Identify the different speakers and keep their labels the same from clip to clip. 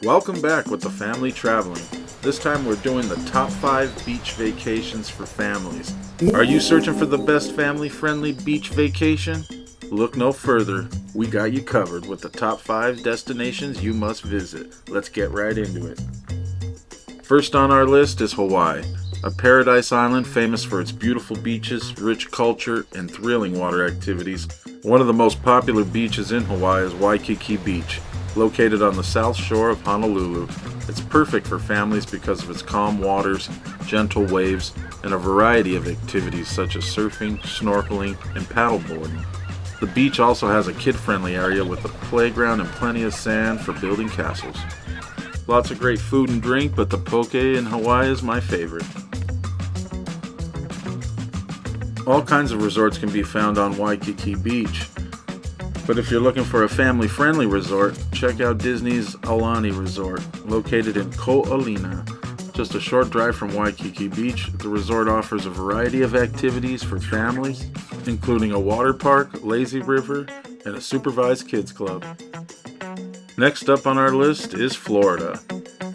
Speaker 1: Welcome back with the family traveling. This time we're doing the top 5 beach vacations for families. Are you searching for the best family-friendly beach vacation? Look no further. We got you covered with the top 5 destinations you must visit. Let's get right into it. First on our list is Hawaii, a paradise island famous for its beautiful beaches, rich culture, and thrilling water activities. One of the most popular beaches in Hawaii is Waikiki Beach, located on the south shore of Honolulu. It's perfect for families because of its calm waters, gentle waves, and a variety of activities such as surfing, snorkeling, and paddleboarding. The beach also has a kid-friendly area with a playground and plenty of sand for building castles. Lots of great food and drink, but the poke in Hawaii is my favorite. All kinds of resorts can be found on Waikiki Beach, but if you're looking for a family-friendly resort, check out Disney's Aulani Resort, located in Ko'olina. Just a short drive from Waikiki Beach, the resort offers a variety of activities for families, including a water park, lazy river, and a supervised kids club. Next up on our list is Florida.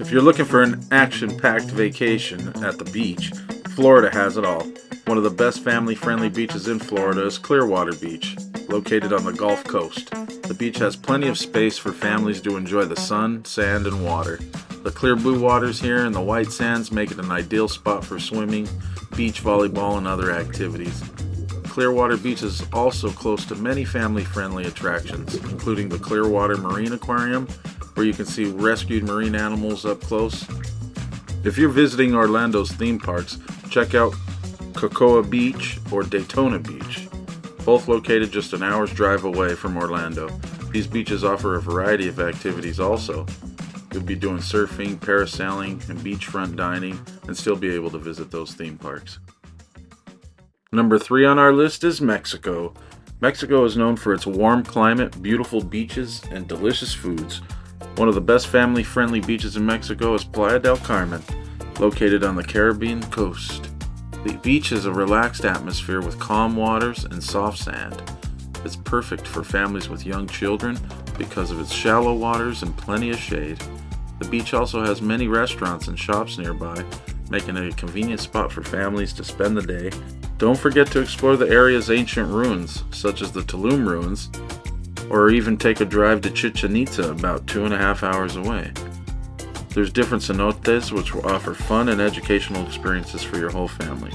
Speaker 1: If you're looking for an action-packed vacation at the beach, Florida has it all. One of the best family-friendly beaches in Florida is Clearwater Beach, located on the Gulf Coast. The beach has plenty of space for families to enjoy the sun, sand, and water. The clear blue waters here and the white sands make it an ideal spot for swimming, beach volleyball, and other activities. Clearwater Beach is also close to many family-friendly attractions, including the Clearwater Marine Aquarium, where you can see rescued marine animals up close. If you're visiting Orlando's theme parks, check out Cocoa Beach or Daytona Beach, both located just an hour's drive away from Orlando. These beaches offer a variety of activities also. You'll be doing surfing, parasailing, and beachfront dining, and still be able to visit those theme parks. Number 3 on our list is Mexico. Mexico is known for its warm climate, beautiful beaches, and delicious foods. One of the best family-friendly beaches in Mexico is Playa del Carmen, located on the Caribbean coast. The beach is a relaxed atmosphere with calm waters and soft sand. It's perfect for families with young children because of its shallow waters and plenty of shade. The beach also has many restaurants and shops nearby, making it a convenient spot for families to spend the day. Don't forget to explore the area's ancient ruins, such as the Tulum ruins, or even take a drive to Chichen Itza, about 2.5 hours away. There's different cenotes which will offer fun and educational experiences for your whole family.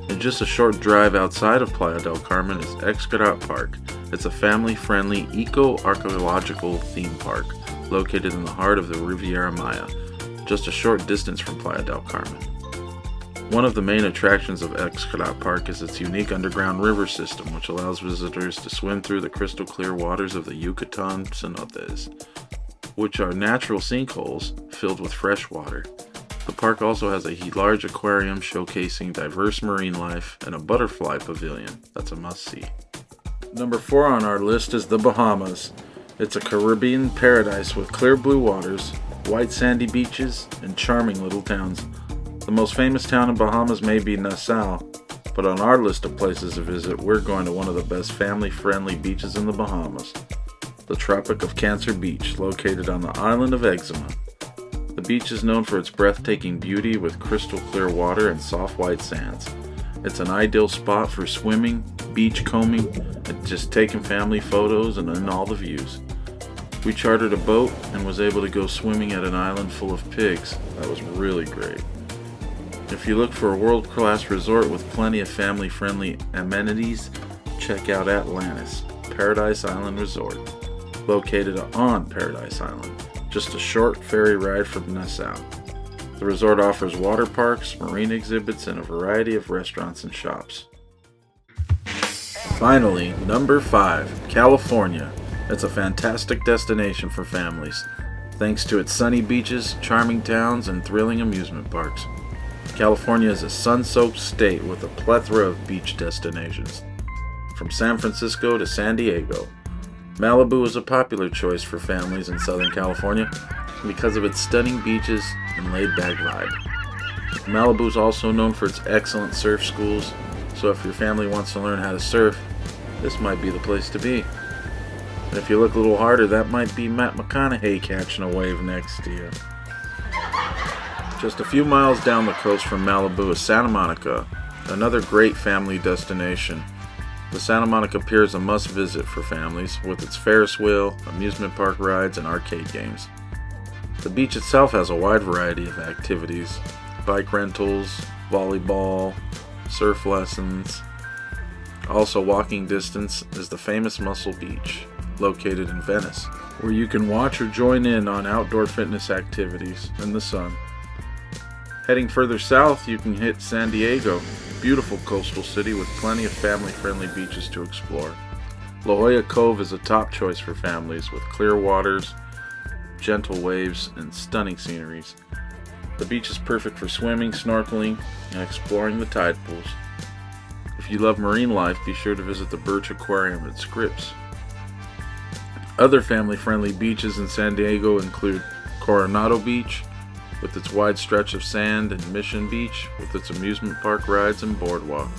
Speaker 1: And just a short drive outside of Playa del Carmen is Xcaret Park. It's a family-friendly eco-archaeological theme park located in the heart of the Riviera Maya, just a short distance from Playa del Carmen. One of the main attractions of Xcaret Park is its unique underground river system, which allows visitors to swim through the crystal clear waters of the Yucatan cenotes, which are natural sinkholes filled with fresh water. The park also has a large aquarium showcasing diverse marine life and a butterfly pavilion. That's a must-see. Number 4 on our list is the Bahamas. It's a Caribbean paradise with clear blue waters, white sandy beaches, and charming little towns. The most famous town in Bahamas may be Nassau, but on our list of places to visit, we're going to one of the best family-friendly beaches in the Bahamas, the Tropic of Cancer Beach, located on the island of Eczema. The beach is known for its breathtaking beauty with crystal clear water and soft white sands. It's an ideal spot for swimming, beach combing, and just taking family photos and all the views. We chartered a boat and was able to go swimming at an island full of pigs. That was really great. If you look for a world-class resort with plenty of family-friendly amenities, check out Atlantis, Paradise Island Resort, located on Paradise Island, just a short ferry ride from Nassau. The resort offers water parks, marine exhibits, and a variety of restaurants and shops. Finally, number 5, California. It's a fantastic destination for families, thanks to its sunny beaches, charming towns, and thrilling amusement parks. California is a sun-soaked state with a plethora of beach destinations, from San Francisco to San Diego. Malibu is a popular choice for families in Southern California because of its stunning beaches and laid-back vibe. Malibu is also known for its excellent surf schools, so if your family wants to learn how to surf, this might be the place to be. And if you look a little harder, that might be Matt McConaughey catching a wave next to you. Just a few miles down the coast from Malibu is Santa Monica, another great family destination. The Santa Monica Pier is a must-visit for families, with its Ferris wheel, amusement park rides, and arcade games. The beach itself has a wide variety of activities: bike rentals, volleyball, surf lessons. Also walking distance is the famous Muscle Beach, located in Venice, where you can watch or join in on outdoor fitness activities in the sun. Heading further south, you can hit San Diego, a beautiful coastal city with plenty of family-friendly beaches to explore. La Jolla Cove is a top choice for families, with clear waters, gentle waves, and stunning sceneries. The beach is perfect for swimming, snorkeling, and exploring the tide pools. If you love marine life, be sure to visit the Busch Aquarium at Scripps. Other family-friendly beaches in San Diego include Coronado Beach, with its wide stretch of sand, and Mission Beach, with its amusement park rides and boardwalk.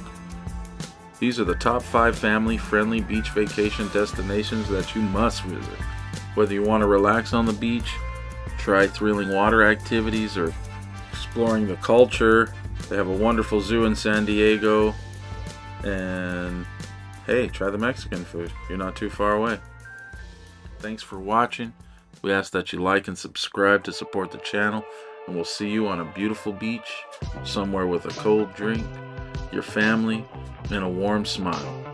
Speaker 1: These are the top 5 family-friendly beach vacation destinations that you must visit. Whether you want to relax on the beach, try thrilling water activities, or exploring the culture, they have a wonderful zoo in San Diego. And hey, try the Mexican food. You're not too far away. Thanks for watching. We ask that you like and subscribe to support the channel, and we'll see you on a beautiful beach, somewhere with a cold drink, your family, and a warm smile.